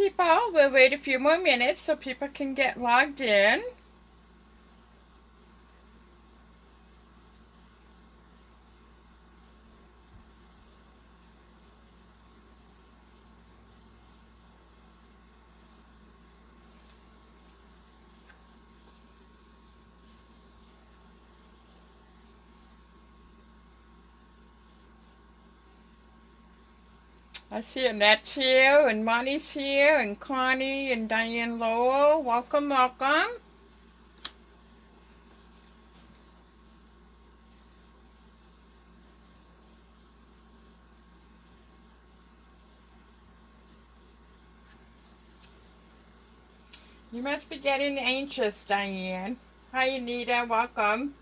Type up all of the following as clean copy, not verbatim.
people. We'll wait a few more minutes so people can get logged in. I see Annette's here, and Monty's here, and Connie, and Diane Lowell. Welcome, welcome. You must be getting anxious, Diane. Hi, Anita. Welcome.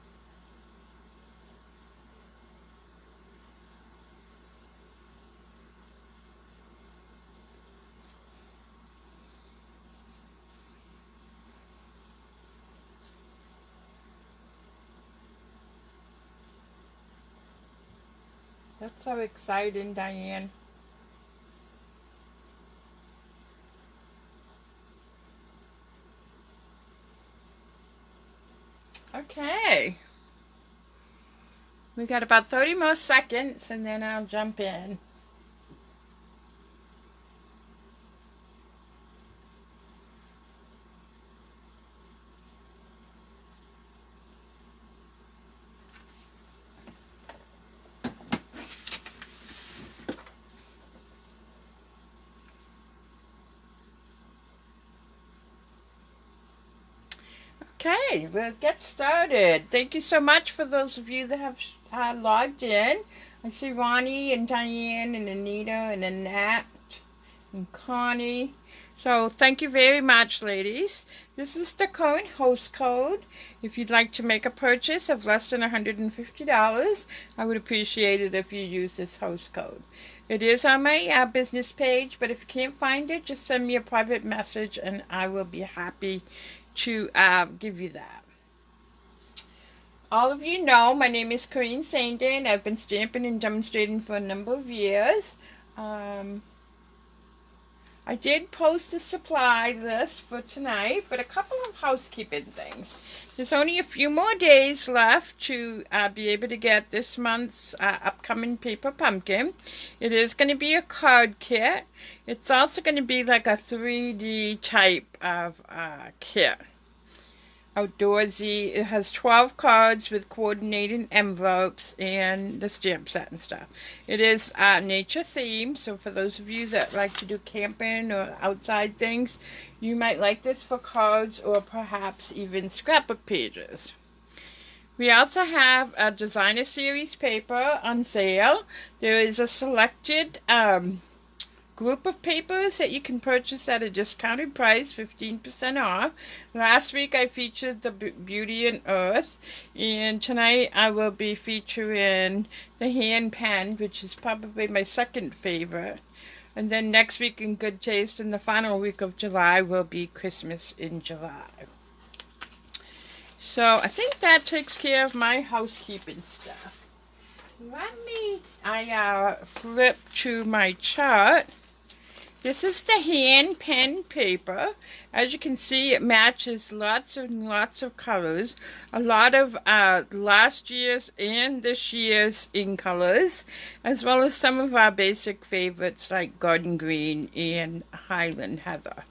That's so exciting, Diane. Okay. We got about 30 more seconds and then I'll jump in. Okay, we'll get started. Thank you so much for those of you that have logged in. I see Ronnie and Diane and Anita and Annette and Connie. So thank you very much, ladies. This is the current host code. If you'd like to make a purchase of less than $150, I would appreciate it if you use this host code. It is on my business page, but if you can't find it, just send me a private message and I will be happy to give you that. All of you know my name is Corinne Sandin. I've been stamping and demonstrating for a number of years. I did post a supply list for tonight, but a couple of housekeeping things. There's only a few more days left to be able to get this month's upcoming paper pumpkin. It is going to be a card kit. It's also going to be like a 3D type of kit. Outdoorsy. It has 12 cards with coordinating envelopes and the stamp set and stuff. It is nature themed, so for those of you that like to do camping or outside things, you might like this for cards or perhaps even scrapbook pages. We also have a designer series paper on sale. There is a selected group of papers that you can purchase at a discounted price, 15% off. Last week I featured the Beauty and Earth, and tonight I will be featuring the Hand Pen, which is probably my second favorite. And then next week in Good Taste, in the final week of July, will be Christmas in July. So I think that takes care of my housekeeping stuff. I flip to my chart. This is the hand pen paper. As you can see, it matches lots and lots of colors. A lot of last year's and this year's in colors, as well as some of our basic favorites like Garden Green and Highland Heather.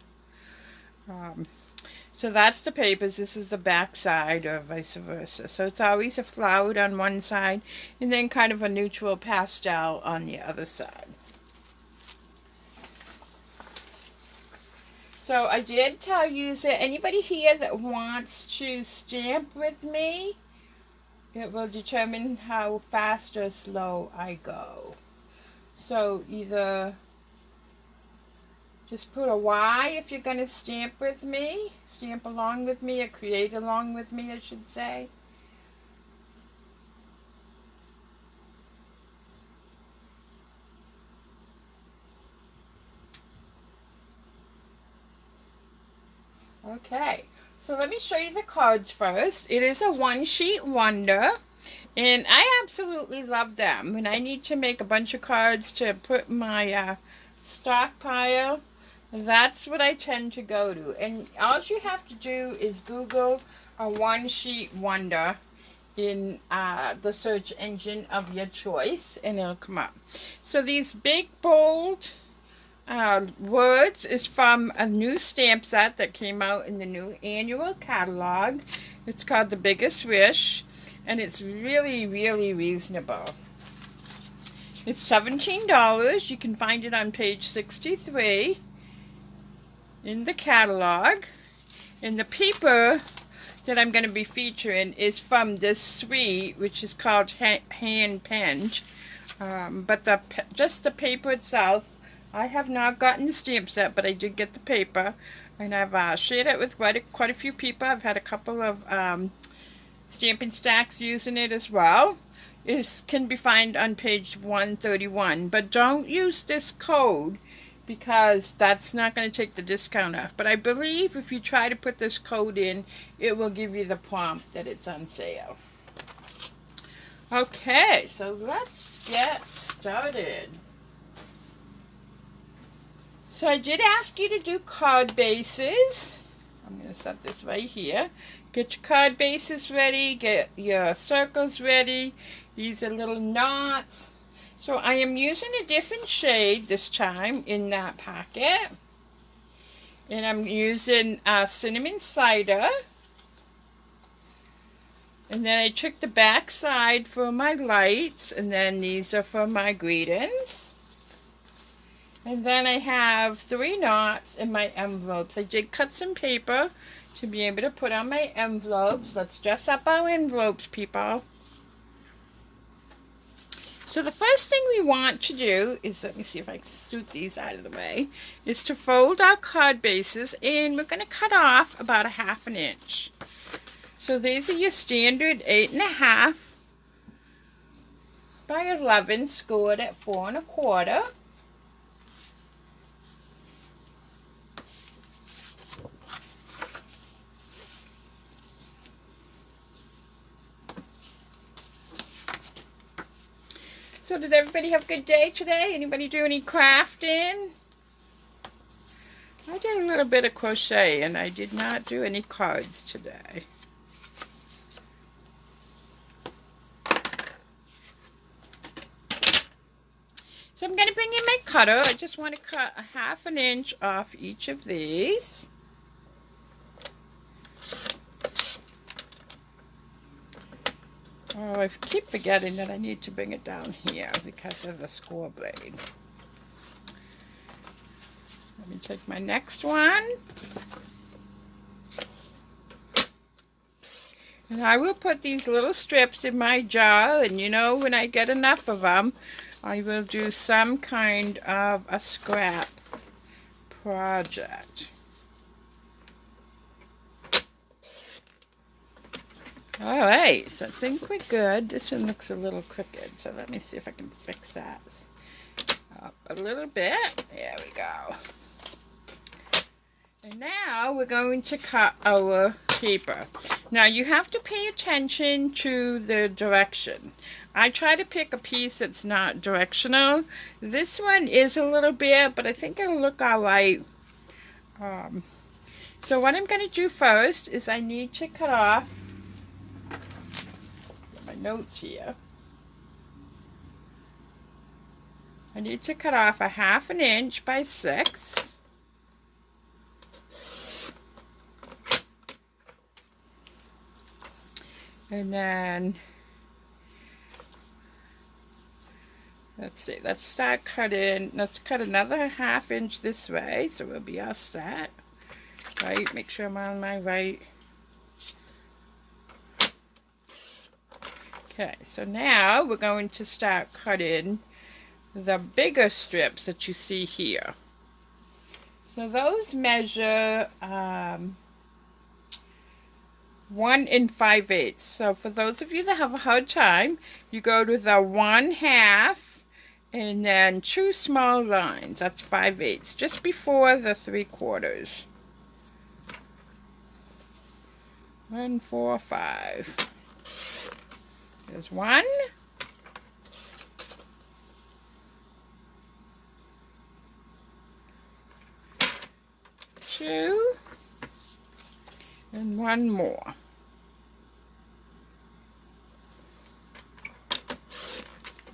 So that's the papers. This is the back side or vice versa. So it's always a flowered on one side and then kind of a neutral pastel on the other side. So I did tell you, is there anybody here that wants to stamp with me? It will determine how fast or slow I go. So either just put a Y if you're going to stamp with me, stamp along with me, or create along with me, I should say. Okay, so let me show you the cards first. It is a one-sheet wonder, and I absolutely love them. When I need to make a bunch of cards to put in my stockpile, That's what I tend to go to. And all you have to do is Google a one-sheet wonder in the search engine of your choice, and it'll come up. So these big, bold words is from a new stamp set that came out in the new annual catalog. It's called The Biggest Wish, and it's really, really reasonable. It's $17. You can find it on page 63 in the catalog. And the paper that I'm going to be featuring is from this suite, which is called hand penned. But just the paper itself, I have not gotten the stamp set, but I did get the paper, and I've shared it with quite a few people. I've had a couple of stamping stacks using it as well. It can be found on page 131, but don't use this code because that's not going to take the discount off. But I believe if you try to put this code in, it will give you the prompt that it's on sale. Okay, so let's get started. So I did ask you to do card bases. I'm going to set this right here. Get your card bases ready, get your circles ready. These are little knots. So I am using a different shade this time in that packet. And I'm using cinnamon cider. And then I took the back side for my lights, and then these are for my greetings. And then I have 3 knots in my envelopes. I did cut some paper to be able to put on my envelopes. Let's dress up our envelopes, people. So the first thing we want to do is, let me see if I can scoot these out of the way, is to fold our card bases, and we're going to cut off about a 1/2 inch. So these are your standard 8.5 by 11 scored at 4 1/4. So did everybody have a good day today? Anybody do any crafting? I did a little bit of crochet, and I did not do any cards today. So I'm going to bring in my cutter. I just want to cut a 1/2 inch off each of these. Oh, I keep forgetting that I need to bring it down here because of the score blade. Let me take my next one. And I will put these little strips in my jar, and you know, when I get enough of them, I will do some kind of a scrap project. Alright, so I think we're good. This one looks a little crooked, so let me see if I can fix that up a little bit. There we go. And now we're going to cut our paper. Now you have to pay attention to the direction. I try to pick a piece that's not directional. This one is a little bit, but I think it'll look alright. So what I'm going to do first is I need to cut off my notes here. I need to cut off a 1/2 inch by 6. And then, let's see, let's start cutting. Let's cut another 1/2 inch this way, so we'll be all set. Right, make sure I'm on my right. Okay, so now we're going to start cutting the bigger strips that you see here. So those measure 1 5/8. So for those of you that have a hard time, you go to the 1/2 and then 2 small lines. That's 5/8, just before the 3/4. 1, 4, 5. There's 1. 2, and 1 more.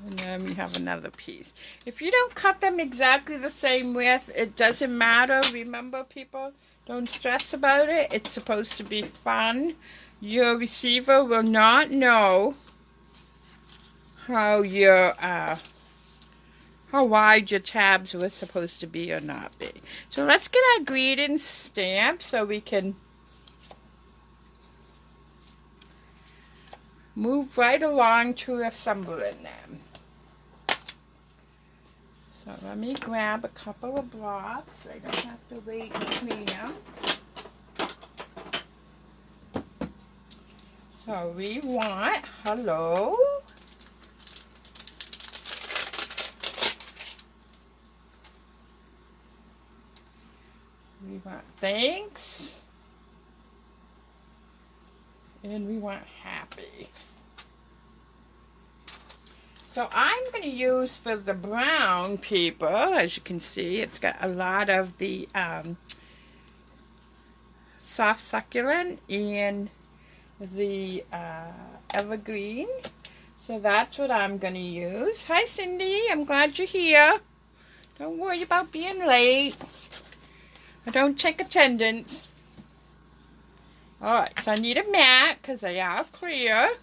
And then we have another piece. If you don't cut them exactly the same width, it doesn't matter. Remember, people, don't stress about it. It's supposed to be fun. Your receiver will not know how wide your tabs were supposed to be or not be. So let's get our greeting stamp so we can move right along to assembling them. So let me grab a couple of blocks. I don't have to wait between them. So we want hello. We want thanks. And we want happy. So I'm going to use for the brown paper, as you can see, it's got a lot of the soft succulent and the evergreen. So that's what I'm going to use. Hi Cindy, I'm glad you're here. Don't worry about being late. I don't check attendance. Alright, so I need a mat because they are clear.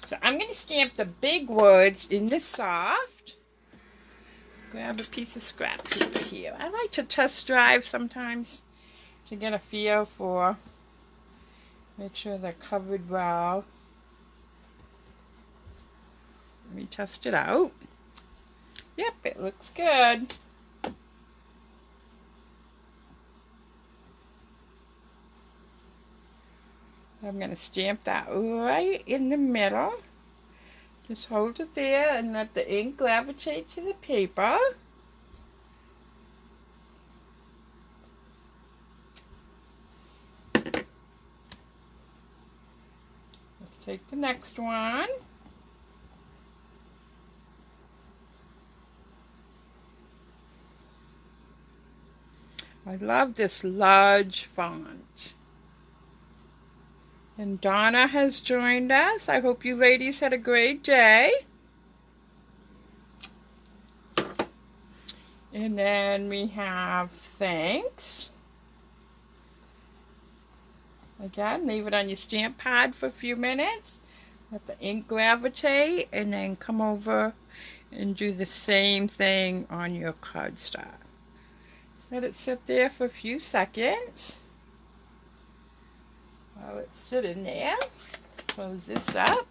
So I'm going to stamp the big words in the soft. Grab a piece of scrap paper here. I like to test drive sometimes to get a feel for, make sure they're covered well. Let me test it out. Yep, it looks good. I'm going to stamp that right in the middle. Just hold it there and let the ink gravitate to the paper. Let's take the next one. I love this large font. And Donna has joined us. I hope you ladies had a great day. And then we have thanks. Again, leave it on your stamp pad for a few minutes. Let the ink gravitate and then come over and do the same thing on your cardstock. Let it sit there for a few seconds. While it's sitting there, close this up.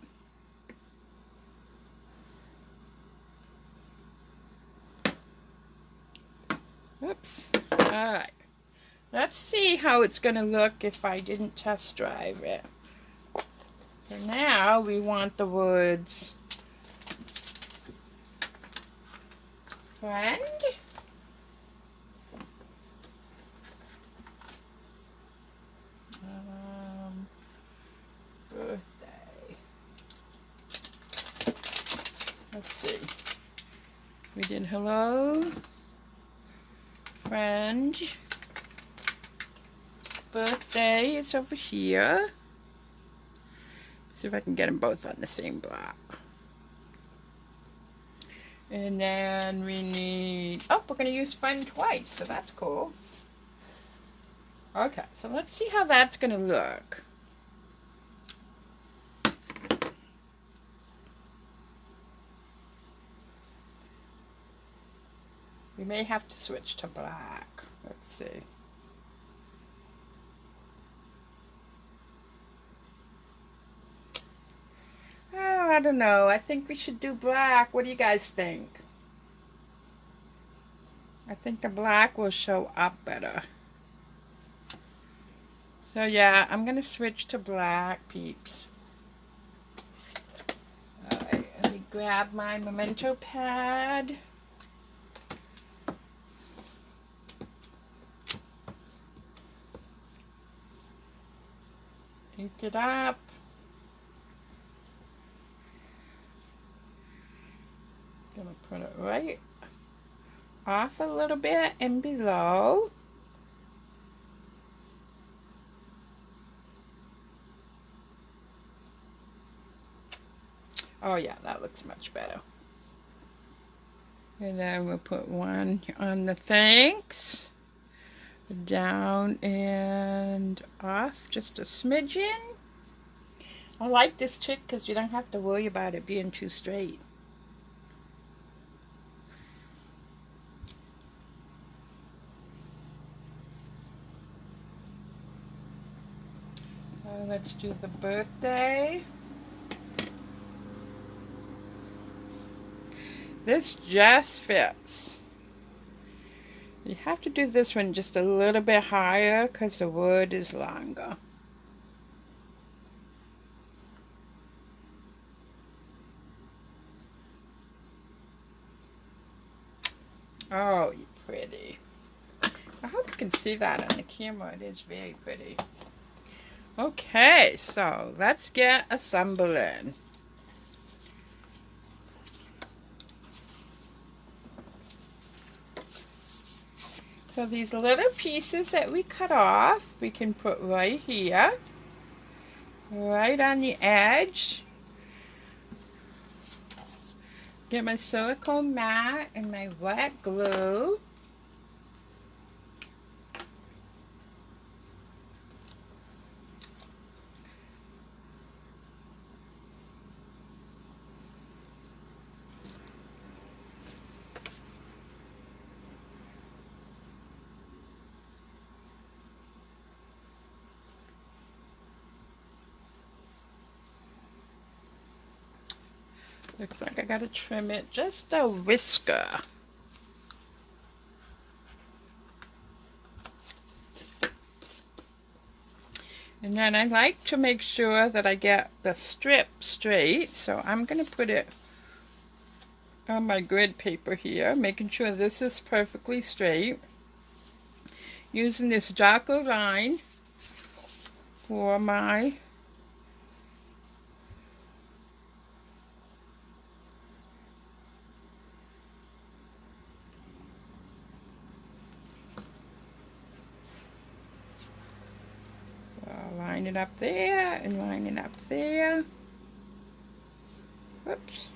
Oops. Alright. Let's see how it's going to look if I didn't test drive it. So now we want the words friend, birthday. Let's see. We did hello, friend, birthday is over here. See if I can get them both on the same block. And then we need, oh, we're going to use friend twice, so that's cool. Okay, so let's see how that's going to look. We may have to switch to black. Let's see. Oh, I don't know. I think we should do black. What do you guys think? I think the black will show up better. So yeah, I'm going to switch to black, peeps. Alright, let me grab my memento pad. Ink it up. Gonna put it right off a little bit and below. Oh yeah, that looks much better. And then we'll put one on the thanks. Down and off just a smidgen. I like this trick because you don't have to worry about it being too straight. Let's do the birthday. This just fits. You have to do this one just a little bit higher because the wood is longer. Oh, you're pretty. I hope you can see that on the camera. It is very pretty. Okay, so let's get assembling. So these little pieces that we cut off, we can put right here, right on the edge. Get my silicone mat and my wet glue. Looks like I gotta trim it just a whisker. And then I like to make sure that I get the strip straight, so I'm gonna put it on my grid paper here, making sure this is perfectly straight. Using this darker line for my line it up there and line it up there. Whoops.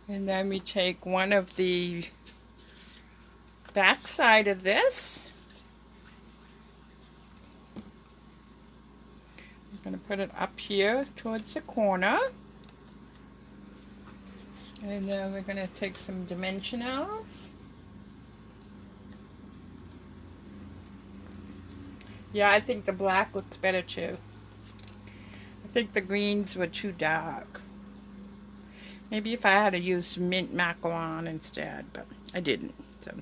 And then we take one of the back side of this. I'm going to put it up here towards the corner. And then we're going to take some dimensionals. Yeah, I think the black looks better too. I think the greens were too dark. Maybe if I had to use mint macaron instead, but I didn't. So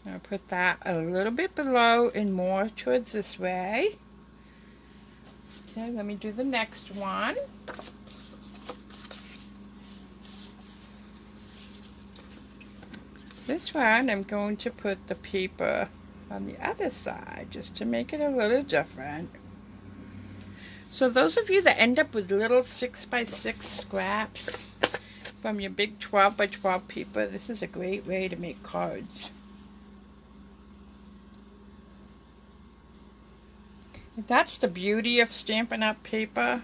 I'll put that a little bit below and more towards this way. Okay, let me do the next one. This one, I'm going to put the paper on the other side just to make it a little different. So those of you that end up with little 6x6 scraps from your big 12x12 paper, this is a great way to make cards. That's the beauty of Stampin' Up! Paper,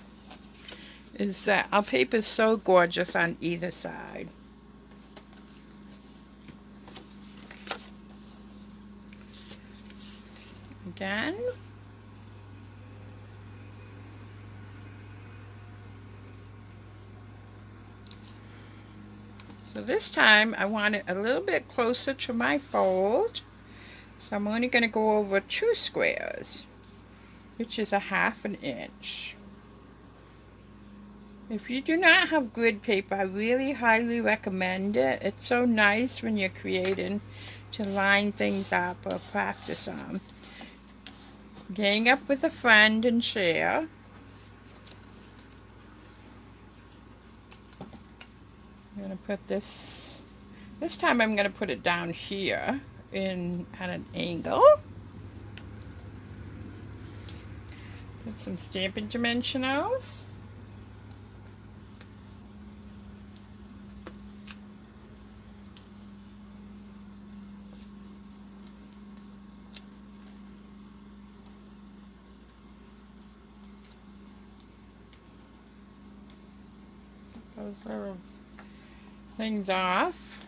is that our paper is so gorgeous on either side. Again. So this time I want it a little bit closer to my fold. So I'm only going to go over 2 squares, which is a 1/2 inch. If you do not have grid paper, I really highly recommend it. It's so nice when you're creating to line things up or practice on. Gang up with a friend and share. I'm going to put this time I'm going to put it down here at an angle. Put some Stampin' Dimensionals. Those little things off.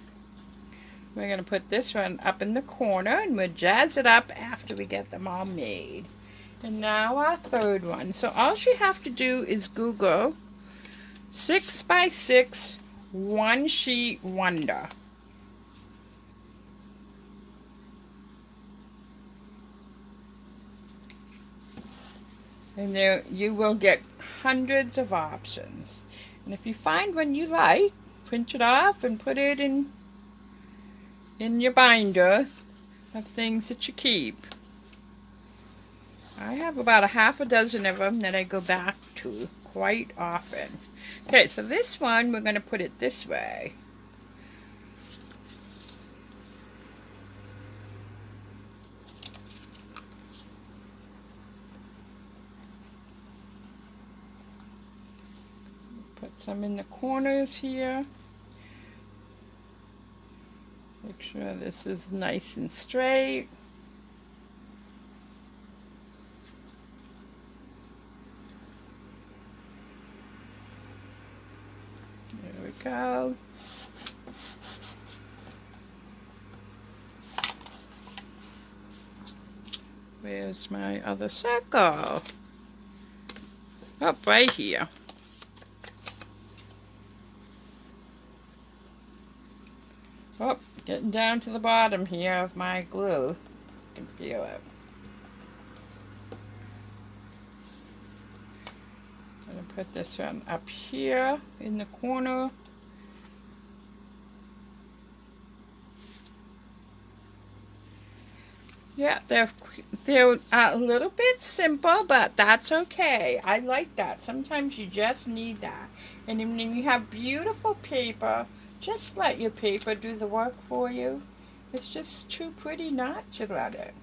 We're going to put this one up in the corner and we'll jazz it up after we get them all made. And now our third one. So all you have to do is Google 6x6 one sheet wonder. And there you will get hundreds of options. And if you find one you like, print it off and put it in your binder of things that you keep. I have about a half a dozen of them that I go back to quite often. Okay, so this one we're going to put it this way. Put some in the corners here. Make sure this is nice and straight. There we go. Where's my other circle? Oh, right here. Oh, getting down to the bottom here of my glue. You can feel it. I'm going to put this one up here in the corner. Yeah, they're a little bit simple, but that's okay. I like that. Sometimes you just need that. And when you have beautiful paper, just let your paper do the work for you. It's just too pretty not to let it.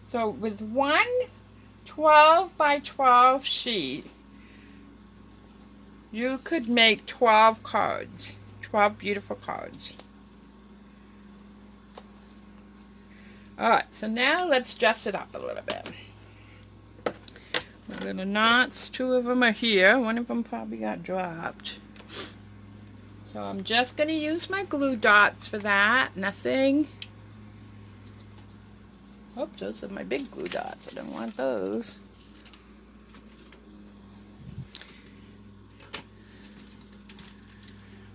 So with one 12 by 12 sheet, you could make 12 cards. 12 beautiful cards. Alright, so now let's dress it up a little bit. The little knots, two of them are here. One of them probably got dropped. So I'm just going to use my glue dots for that. Nothing. Oops, those are my big glue dots. I don't want those.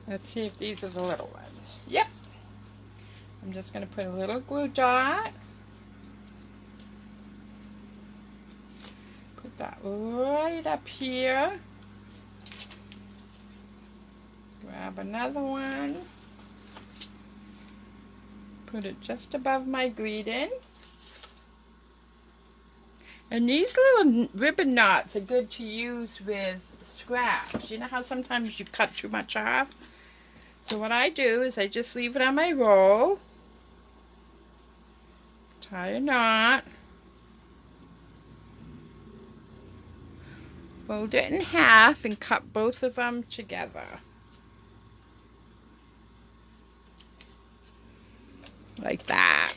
Let's see if these are the little ones. Yep. I'm just going to put a little glue dot. Put that right up here. Grab another one. Put it just above my greeting. And these little ribbon knots are good to use with scraps. You know how sometimes you cut too much off? So what I do is I just leave it on my roll. Tie a knot. Fold it in half and cut both of them together. Like that.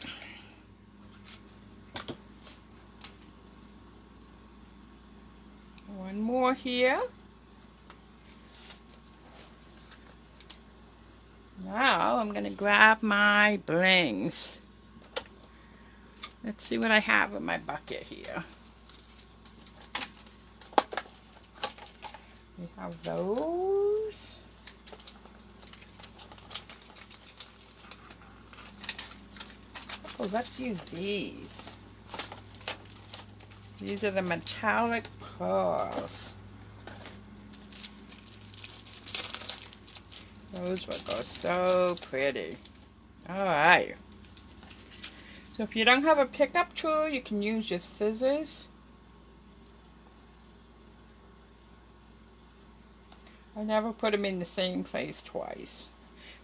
One more here. Now I'm going to grab my blings. Let's see what I have in my bucket here. We have those. Oh, let's use these. These are the metallic pearls. Those will go so pretty. Alright. So if you don't have a pickup tool, you can use your scissors. I never put them in the same place twice.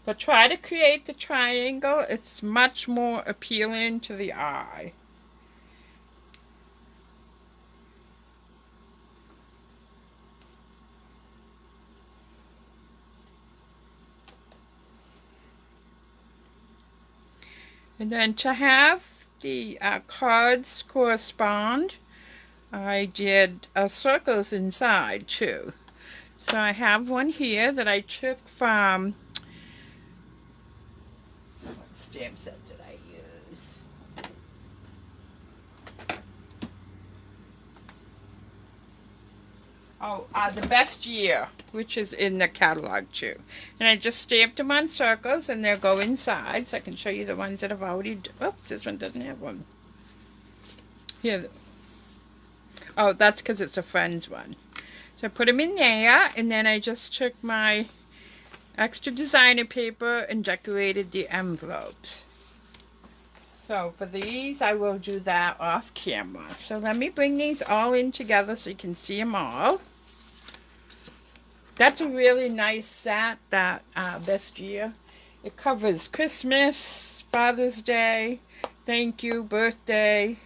But try to create the triangle. It's much more appealing to the eye. And then to have the cards correspond, I did circles inside too. So I have one here that I took from, what stamp set did I use? Oh, The Best Year, which is in the catalog too. And I just stamped them on circles, and they'll go inside, so I can show you the ones that I've already, oops, this one doesn't have one. Here. Oh, that's because it's a friend's one. So I put them in there, and then I just took my extra designer paper and decorated the envelopes. So for these, I will do that off camera. So let me bring these all in together so you can see them all. That's a really nice set, that Best Year. It covers Christmas, Father's Day, thank you, birthday.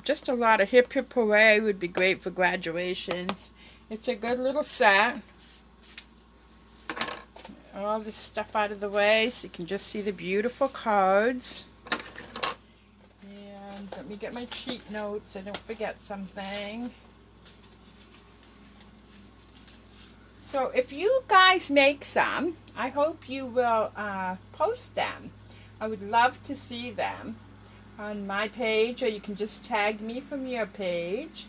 Just a lot of hip hip hooray would be great for graduations. It's a good little set. All this stuff out of the way so you can just see the beautiful cards. And let me get my cheat notes so I don't forget something. So if you guys make some, I hope you will post them. I would love to see them on my page, or you can just tag me from your page.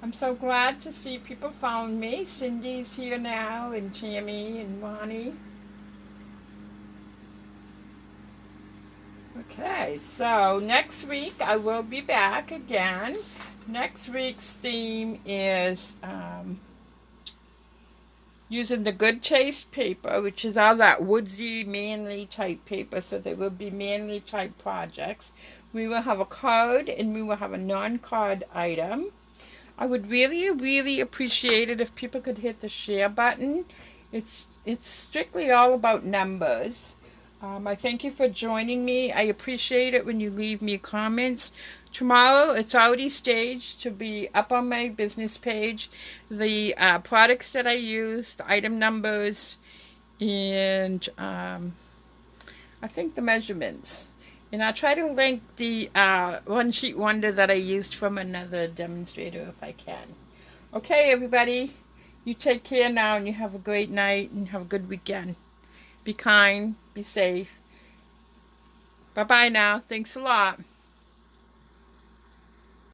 I'm so glad to see people found me. Cindy's here now, and Tammy and Ronnie. Okay, so next week I will be back again. Next week's theme is using the Good Taste paper, which is all that woodsy, manly type paper, so they will be manly type projects. We will have a card, and we will have a non-card item. I would really, really appreciate it if people could hit the share button. It's strictly all about numbers. I thank you for joining me. I appreciate it when you leave me comments. Tomorrow, it's already staged to be up on my business page. The products that I use, the item numbers, and I think the measurements. And I'll try to link the One Sheet Wonder that I used from another demonstrator if I can. Okay, everybody. You take care now, and you have a great night, and have a good weekend. Be kind. Be safe. Bye-bye now. Thanks a lot.